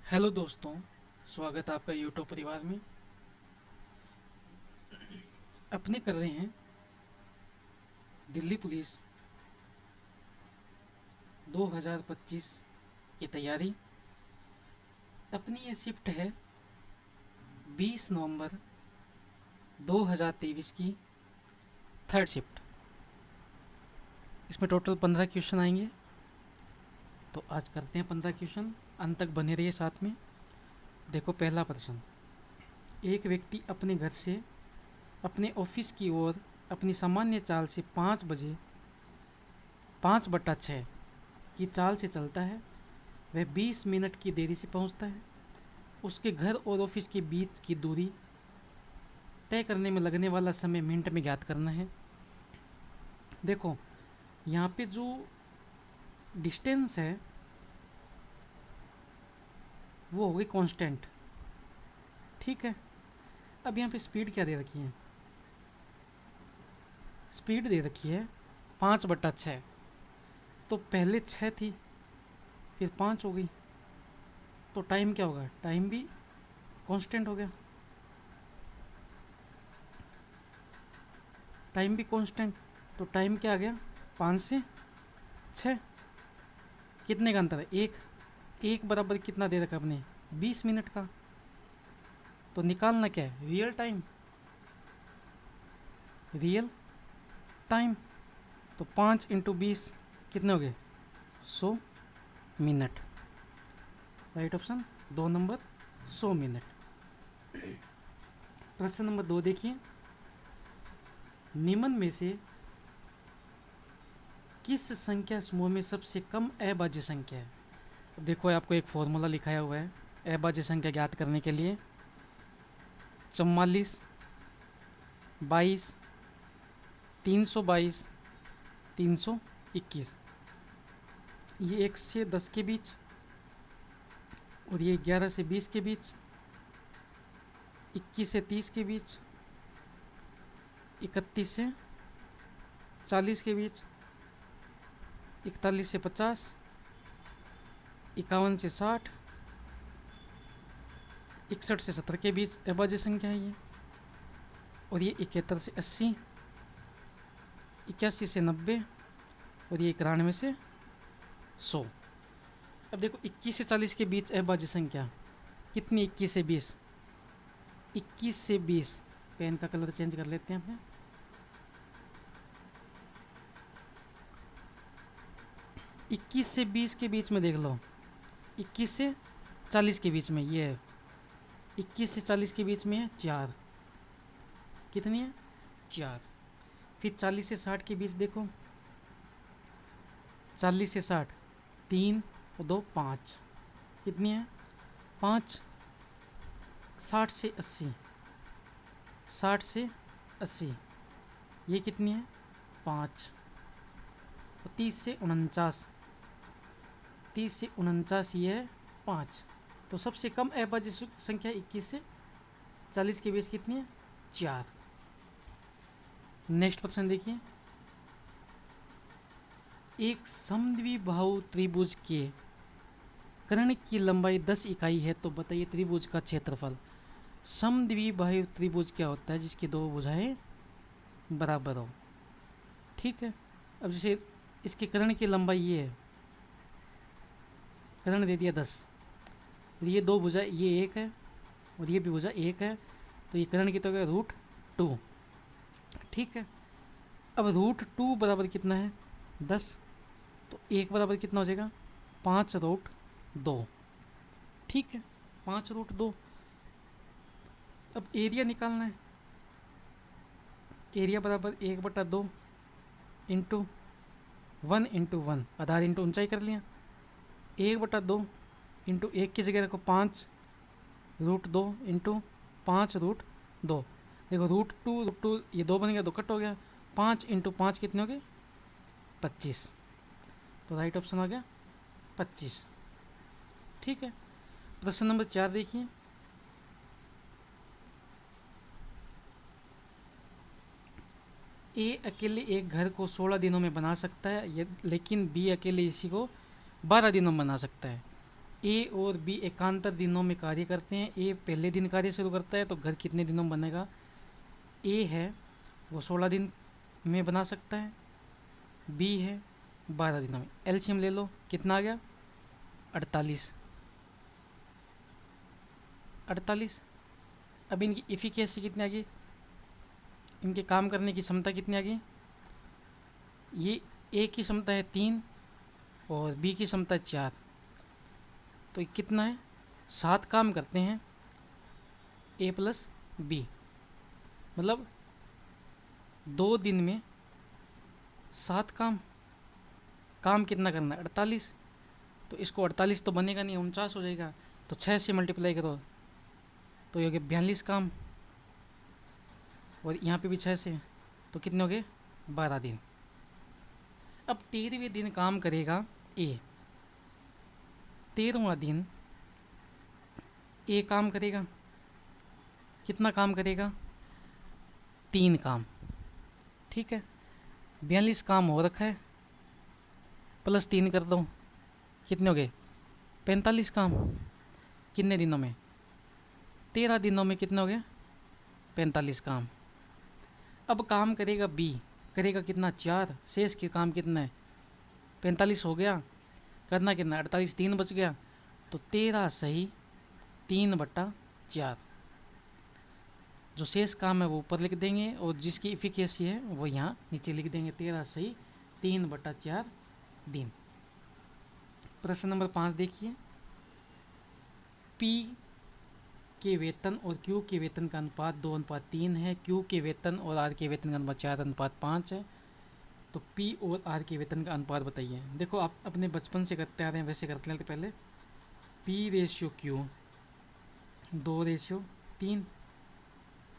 Hello दोस्तों, स्वागत है आपका यूट्यूब परिवार में। अपने कर रहे हैं दिल्ली पुलिस 2025 की तैयारी। अपनी ये शिफ्ट है 20 नवंबर 2023 की थर्ड शिफ्ट। इसमें टोटल 15 क्वेश्चन आएंगे, तो आज करते हैं 15 क्वेश्चन। अंत तक बने रहिए साथ में। देखो, पहला प्रश्न। एक व्यक्ति अपने घर से अपने ऑफिस की ओर अपनी सामान्य चाल से 5 बजे 5/6 की चाल से चलता है। वह 20 मिनट की देरी से पहुंचता है। उसके घर और ऑफिस के बीच की दूरी तय करने में लगने वाला समय मिनट में ज्ञात करना है। देखो, यहाँ पे जो डिस्टेंस है वो होगी कांस्टेंट। ठीक है। अब यहाँ पे स्पीड क्या दे रखी है? स्पीड दे रखी है 5/6। तो पहले 6 थी, फिर 5 हो गई, तो टाइम क्या होगा? टाइम भी कांस्टेंट हो गया। टाइम भी कांस्टेंट, तो टाइम क्या आ गया? 5 से 6। कितने का अंतर है? एक। एक बराबर कितना दे रखा आपने? 20 मिनट का। तो निकालना क्या है? Real time. Real time. तो 5 × 20 कितने हो गए? 100 minute. Right option 2 number, 100 minute. प्रश्न नंबर 2 देखिए। निम्न में से किस संख्या समूह में सबसे कम अभाज्य संख्या है? देखो, आपको एक फॉर्मूला लिखाया हुआ है अभाज्य संख्या ज्ञात करने के लिए। 44, 22, 322, 321। ये 1 से 10 के बीच, और ये 11 से 20 के बीच, 21 से 30 के बीच, 31 से 40 के बीच, 41 से 50, 51 से 60, 61 से 70 के बीच अभाज्य संख्या है ये। और ये 71 से 80, 81 से 90, और ये 91 से 100। अब देखो, 21 से 40 के बीच अभाज्य संख्या कितनी? 21 से 20। 21 से 20, पेन का कलर चेंज कर लेते हैं अपने। 21 से 20 के बीच में देख लो, 21 से 40 के बीच में ये है। 21 से 40 के बीच में है 4। कितनी है? 4। फिर 40 से 60 के बीच देखो, 40 से 60, 3 और 2 5। कितनी है? 5। 60 से 80, 60 से 80, ये कितनी है? 5। और 30 से 49, 30 से 49, ये है 5। तो सबसे कम अभाज्य संख्या 21 से 40 के बीच कितनी है? 4। नेक्स्ट प्रश्न देखिए। एक समद्विबाहु त्रिभुज के कर्ण की लंबाई 10 इकाई है, तो बताइए त्रिभुज का क्षेत्रफल। समद्विबाहु त्रिभुज क्या होता है? जिसकी दो भुजाएं बराबर हो। ठीक है। अब जैसे इसके कर्ण की लंबाई ये है, कर्ण दे दिया 10, ये दो भुजा, ये एक है और ये भी भुजा एक है, तो ये कर्ण की तो क्या? √2। ठीक है। अब √2 बराबर कितना है? 10। तो एक बराबर कितना हो जाएगा? 5√2। ठीक है, 5√2। अब एरिया निकालना है। एरिया बराबर 1/2 इंटू 1 × 1, आधार इंटू ऊंचाई कर लिया। 1/2 इंटू 1 की जगह रखो 5√2 इंटू 5√2। देखो, √2 ये 2 बन गया, 2 कट हो गया। 5 × 5 कितने हो गए? 25। तो राइट ऑप्शन हो गया 25। ठीक है। प्रश्न नंबर 4 देखिए। ए अकेले एक घर को 16 दिनों में बना सकता है, लेकिन बी अकेले इसी को 12 दिनों में बना सकता है। ए और बी एकांतर दिनों में कार्य करते हैं। ए पहले दिन कार्य शुरू करता है तो घर कितने दिनों में बनेगा? ए है वो 16 दिन में बना सकता है, बी है 12 दिनों में। एलसीएम ले लो, कितना आ गया? 48। 48। अब इनकी इफिकेसी कितनी आ गई, इनके काम करने की क्षमता कितनी आ गई? ये ए की क्षमता है 3 और बी की क्षमता है 4, तो ये कितना है? 7 काम करते हैं ए प्लस बी, मतलब 2 दिन में 7 काम। काम कितना करना है? 48। तो इसको 48 तो बनेगा नहीं, 49 हो जाएगा। तो 6 से मल्टीप्लाई करो तो ये हो गया 42 काम, और यहाँ पे भी 6 से, तो कितने हो गए? 12 दिन। अब 13वें दिन काम करेगा ए, 13वां दिन ए काम करेगा, कितना काम करेगा? 3 काम, ठीक है। 42 काम हो रखा है, प्लस 3 कर दो, कितने हो गए? 45 काम। कितने दिनों में? 13 दिनों में कितने हो गए? 45 काम। अब काम करेगा बी, करेगा कितना? 4। शेष के काम कितना है? 45 हो गया, करना कितना? 48, 3 बच गया, तो 13 सही 3/4। जो शेष काम है वो ऊपर लिख देंगे और जिसकी इफिकेसी है वो यहाँ नीचे लिख देंगे। 13 सही 3/4 दिन। प्रश्न नंबर 5 देखिए, पी के वेतन और क्यू के वेतन का अनुपात 2:3 है। क्यू के वेतन और आर के वेतन का अनुपात 4:5 है। तो पी और आर के वेतन का अनुपात बताइए। देखो आप अपने बचपन से करते आ रहे हैं वैसे करते लेते पहले। P ratio Q 2:3,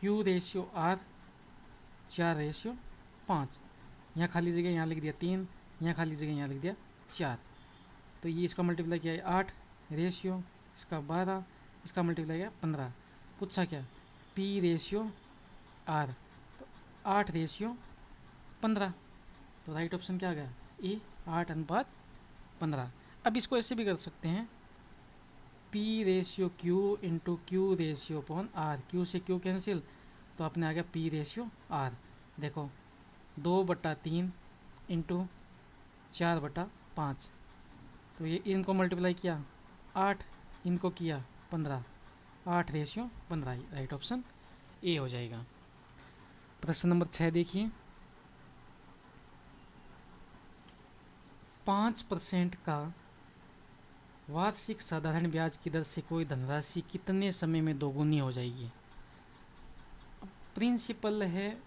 Q ratio R 4:5। यहाँ खाली जगह यहाँ लिख दिया 3, यहाँ खाली जगह यहाँ लिख दिया 4। तो ये इसका मल्टीप्लाई किया है 8 रेशियो, इसका 12, इसका मल्टीप्लाई किया 15। पूछा क्या? पी रेशियो आर, तो 8:15। तो राइट ऑप्शन क्या आ गया? ए, 8:15। अब इसको ऐसे भी कर सकते हैं, P ratio Q into Q ratio upon R. Q से क्यू कैंसिल, तो अपने आ गया पी रेशियो आर। देखो 2/3 इंटू 4/5, तो ये इनको मल्टीप्लाई किया 8, इनको किया 15, 8:15। राइट ऑप्शन ए हो जाएगा। प्रश्न नंबर 6 देखिए, 5% का वार्षिक साधारण ब्याज की दर से कोई धनराशि कितने समय में दोगुनी हो जाएगी? प्रिंसिपल है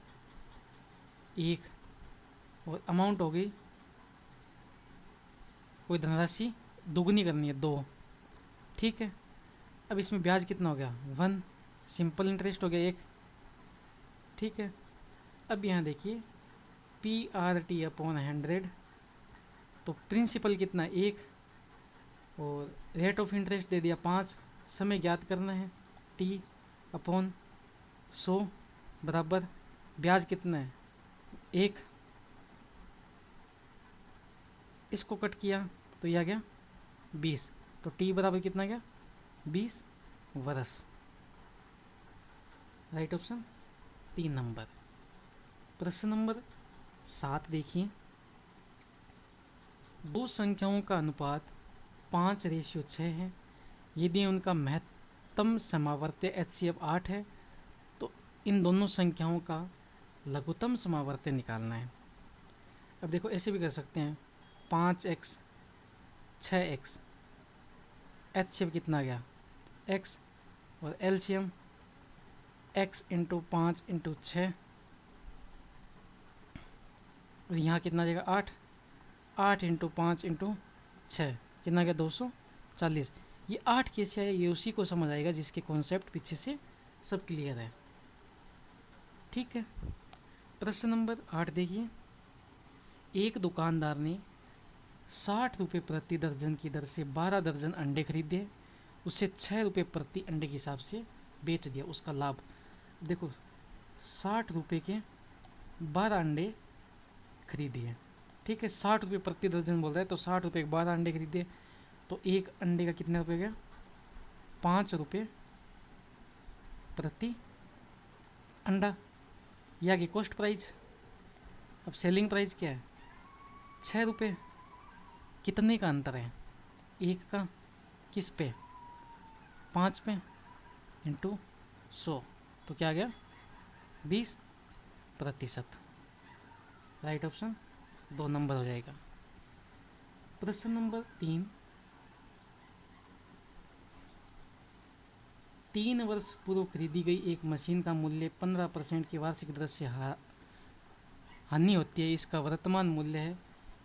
1 और अमाउंट हो गई, कोई धनराशि दोगुनी करनी है 2, ठीक है। अब इसमें ब्याज कितना हो गया? 1, सिंपल इंटरेस्ट हो गया 1, ठीक है। अब यहाँ देखिए PRT/100, तो प्रिंसिपल कितना? 1, और रेट ऑफ इंटरेस्ट दे दिया 5, समय ज्ञात करना है T/100 बराबर ब्याज कितना है? 1, इसको कट किया तो यह आ गया 20, तो T बराबर कितना गया? 20 वर्ष। Right option 3 number. प्रश्न नंबर 7 देखिए, दो संख्याओं का अनुपात 5:6 है। यदि उनका महत्तम समावर्त्य HCF 8 है तो इन दोनों संख्याओं का लघुत्तम समावर्त्य निकालना है। अब देखो ऐसे भी कर सकते हैं, 5x 6x, HCF कितना आ गया? x, और LCM x इंटू 5 इंटू 6, और यहाँ कितना आ जाएगा? 8, 8 इंटू 5 इंटू 6 कितना गया? 240। ये 8 कैसे आया ये उसी को समझ आएगा जिसके कॉन्सेप्ट पीछे से सब क्लियर है, ठीक है। प्रश्न नंबर 8 देखिए, एक दुकानदार ने 60 रुपये प्रति दर्जन की दर से 12 दर्जन अंडे खरीदे, उसे 6 रुपये प्रति अंडे के हिसाब से बेच दिया, उसका लाभ। देखो 60 रुपये के 12 अंडे खरीदिए, ठीक है। 60 रुपये प्रति दर्जन बोल रहा है तो 60 रुपये के 12 अंडे खरीदे, तो एक अंडे का कितने रुपये गया, 5 रुपये प्रति अंडा। यह आ गई कॉस्ट प्राइस। अब सेलिंग प्राइस क्या है, 6 रुपये। कितने का अंतर है, एक का, किस पे, 5 पे, इंटू 100, तो क्या आ गया, 20%। राइट ऑप्शन 2 नंबर हो जाएगा। प्रश्न नंबर 3, 3 वर्ष पूर्व खरीदी गई एक मशीन का मूल्य 15% की वार्षिक दर से हानि होती है। इसका वर्तमान मूल्य है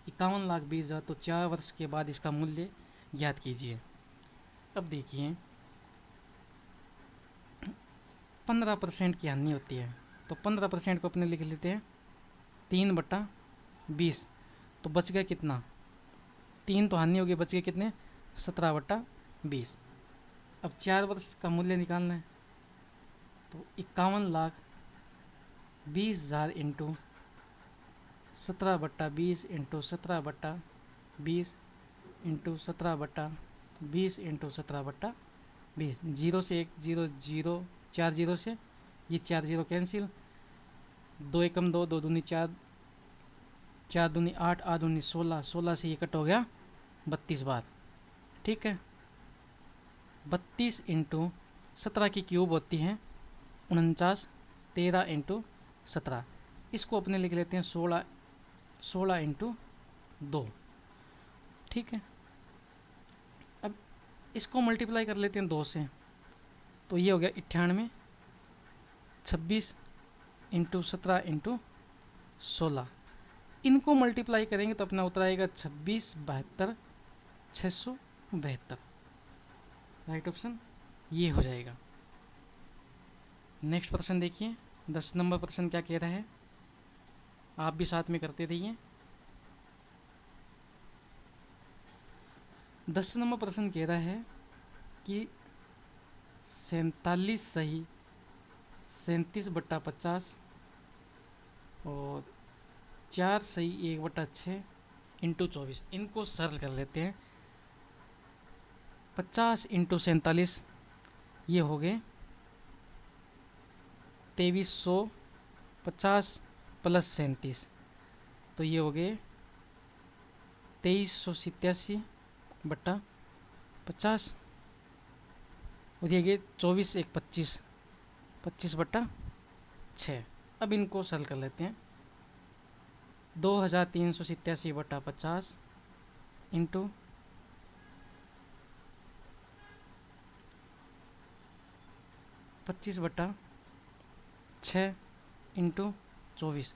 51,20,000। तो 4 वर्ष के बाद इसका मूल्य ज्ञात कीजिए। अब देखिए 15% की हानि होती है, तो 15% को अपने लिख लेते हैं 3/20। तो बच गया कितना, 3 तो हानि हो गई, बच गए कितने, 17/20। अब 4 वर्ष का मूल्य निकालना है, तो 51,20,000 इंटू 17/20 इंटू 17/20 इंटू 17/20 इंटू 17/20। 0 से 1 0 0, 4 0 से ये 4 0 कैंसिल, 2 एकम 2, 2 दूनी 4, 4 दूनी 8, 8 दूनी 16, 16 से ये कट हो गया 32 बार। ठीक है, 32 इंटू 17 की क्यूब होती है 49, 13 इंटू 17, इसको अपने लिख लेते हैं 16, 16 इंटू 2। ठीक है, अब इसको मल्टीप्लाई कर लेते हैं 2 से, तो ये हो गया 98, 26 इंटू 17 इंटू 16। इनको मल्टीप्लाई करेंगे तो अपना उत्तर आएगा 26,72,672। राइट ऑप्शन ये हो जाएगा। नेक्स्ट प्रश्न देखिए, 10 नंबर प्रश्न क्या कह रहा है, आप भी साथ में करते रहिए। 10 नंबर प्रश्न कह रहा है कि 47 सही 37/50 और 4 सही 1/6 इंटू 24, इनको सरल कर लेते हैं। 50 इंटू 47 ये हो गए 2350 प्लस 37, तो ये हो गए 2387/50 और ये गए 24 1 25, 25/6। अब इनको सरल कर लेते हैं। 2387/50 इंटू 25/6 इंटू 24।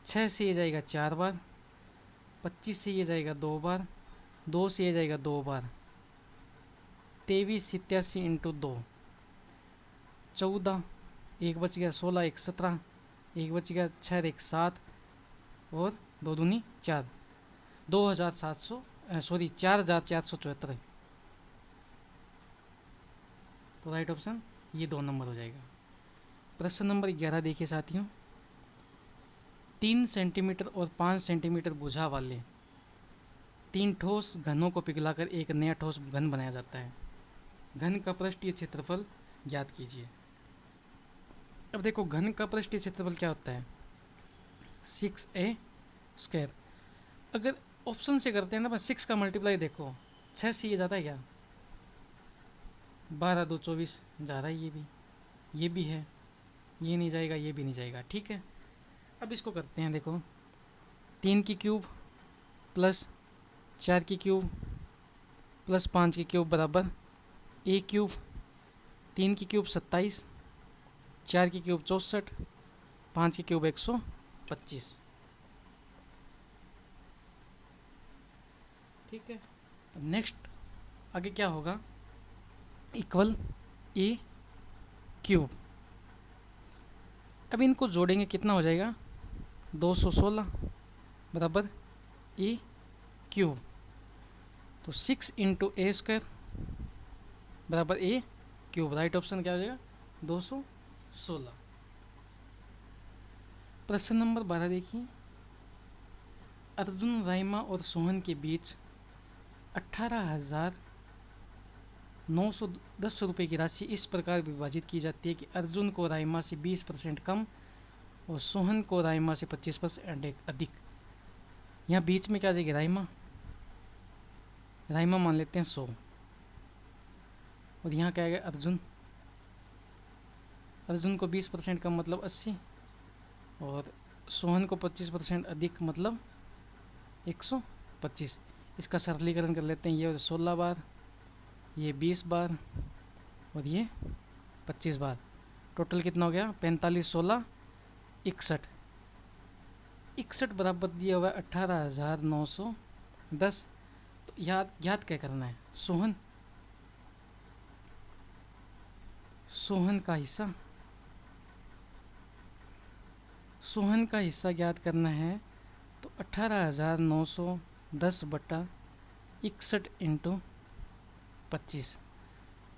6 से ये जाएगा 4 बार, 25 से ये जाएगा 2 बार, 2 से ये जाएगा 2 बार, 2387 इंटू 2, 14, एक बच गया 16 1 17, एक बच गया 6 1 7 और 2 दूनी 4, 4,474। तो राइट ऑप्शन ये 2 नंबर हो जाएगा। प्रश्न नंबर 11 देखिए साथियों, 3 सेंटीमीटर और 5 सेंटीमीटर भुजा वाले 3 ठोस घनों को पिघलाकर एक नया ठोस घन बनाया जाता है। घन का पृष्ठीय क्षेत्रफल ज्ञात कीजिए। अब देखो घन का पृष्ठीय क्षेत्रफल क्या होता है, 6a²। अगर ऑप्शन से करते हैं ना, 6 का मल्टीप्लाई देखो 6 से ये जाता है क्या, 12 2 24 जा रहा है, ये भी है, ये नहीं जाएगा, ये भी नहीं जाएगा। ठीक है, अब इसको करते हैं, देखो 3 की क्यूब प्लस 4 की क्यूब प्लस 5 की क्यूब बराबर a क्यूब। 3 की क्यूब 27, 4 की क्यूब 64, 5 की क्यूब 125। ठीक है, नेक्स्ट आगे क्या होगा, इक्वल a क्यूब। अब इनको जोड़ेंगे कितना हो जाएगा, 216 बराबर a क्यूब। तो 6 इंटू a² बराबर a क्यूब। राइट ऑप्शन क्या हो जाएगा, 216। प्रश्न नंबर 12 देखिए, अर्जुन, राइमा और सोहन के बीच 18,910 रुपये की राशि इस प्रकार विभाजित की जाती है कि अर्जुन को राइमा से 20% कम और सोहन को राइमा से 25% अधिक। यहाँ बीच में क्या आ जाएगी, राइमा। राइमा मान लेते हैं 100 और यहाँ क्या आएगा, अर्जुन। अर्जुन को 20% कम मतलब 80 और सोहन को 25% अधिक मतलब 125। इसका सरलीकरण कर लेते हैं। ये 16 बार, ये 20 बार और ये 25 बार। टोटल कितना हो गया, 45, 16, 61। 61 बराबर दिया हुआ है 18,910। तो याद क्या करना है, सोहन का हिस्सा, सोहन का हिस्सा ज्ञात करना है। तो 18,910 बटा 61 इंटू 25।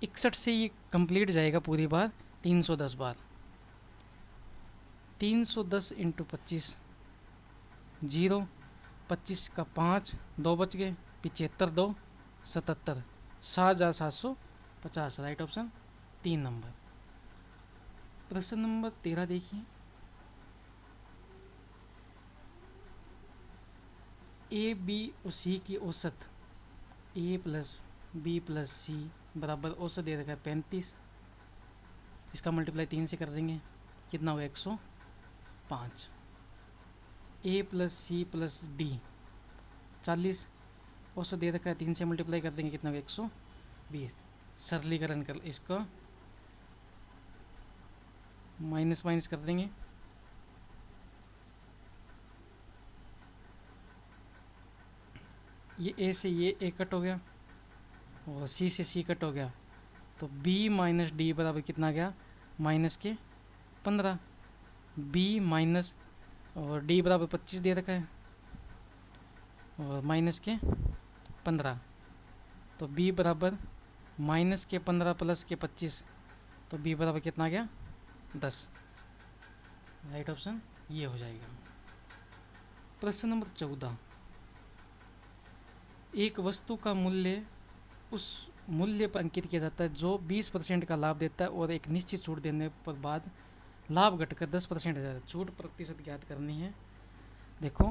61 से ये कंप्लीट जाएगा पूरी बार 310 बार। 310 इंटू 25, 0, 25 का 5, 2 बच गए, 75, 2, 77, 7,750। Right option 3 number. प्रश्न नंबर 13 देखिए। ए बी और सी की औसत, ए प्लस बी प्लस सी बराबर औसत दे रखा है 35। इसका मल्टीप्लाई 3 से कर देंगे, कितना होगा 105। ए प्लस सी प्लस डी 40, औसत दे रखा है 3 से मल्टीप्लाई कर देंगे, कितना होगा 120। सरलीकरण कर इसका माइनस माइनस कर देंगे, ये ए से ये ए कट हो गया और सी से सी कट हो गया। तो बी माइनस डी बराबर कितना गया, माइनस के 15। बी माइनस और डी बराबर 25 दे रखा है और माइनस के 15। तो बी बराबर माइनस के 15 प्लस के 25। तो बी बराबर कितना गया, 10। राइट ऑप्शन ये हो जाएगा। प्रश्न नंबर 14। एक वस्तु का मूल्य उस मूल्य पर अंकित किया जाता है जो 20% का लाभ देता है और एक निश्चित छूट देने पर बाद लाभ घटकर 10% हो जाता है। छूट प्रतिशत ज्ञात करनी है। देखो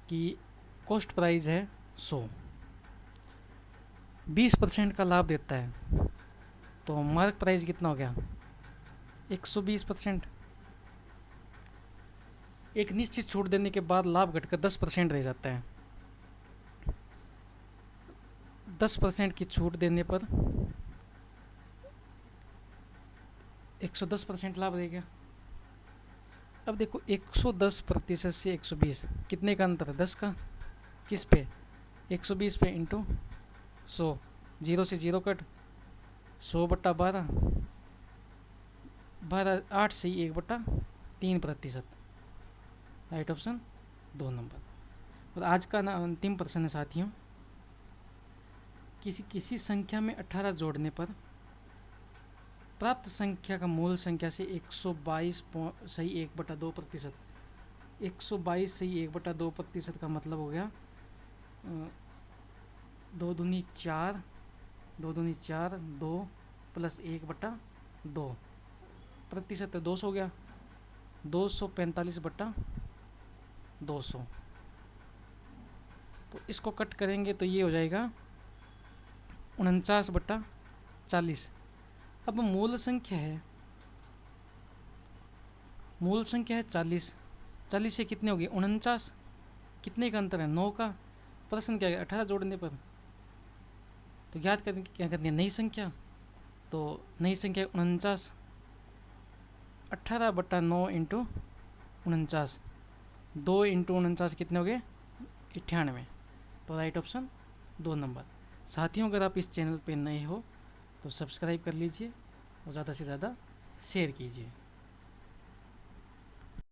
कि कॉस्ट प्राइस है 100, 20% का लाभ देता है, तो मार्क प्राइस कितना हो गया 120%। एक निश्चित छूट देने के बाद लाभ घटकर 10% रह जाता है। 10% की छूट देने पर 110% लाभ रहेगा। अब देखो 110% से 120 कितने का अंतर है, 10 का। किस पे, 120 पे इंटू 100, 0 से 0 कट, 100 बट्टा 12, 8 से 1/3%। Right option 2 number. और आज का अंतिम प्रश्न है साथियों। किसी संख्या में 18 जोड़ने पर प्राप्त संख्या का मूल संख्या से 122 सही 1/2%। 122 सही 1/2% का मतलब हो गया 2 दूनी 4, 2 दूनी 4, 2 प्लस 1/2 प्रतिशत 200 हो गया, 245/200। तो इसको कट करेंगे तो ये हो जाएगा 49/40। अब मूल संख्या है 40। 40 से कितने हो गए 49, कितने का अंतर है 9 का। प्रश्न क्या है 18 जोड़ने पर। तो याद करने क्या करनी है, नई संख्या। तो नई संख्या 49, 18/9 इंटू 49, 2 इंटू 49 कितने हो गए 98। तो राइट ऑप्शन 2 नंबर। साथियों अगर आप इस चैनल पे नए हो तो सब्सक्राइब कर लीजिए और ज़्यादा से ज़्यादा शेयर कीजिए।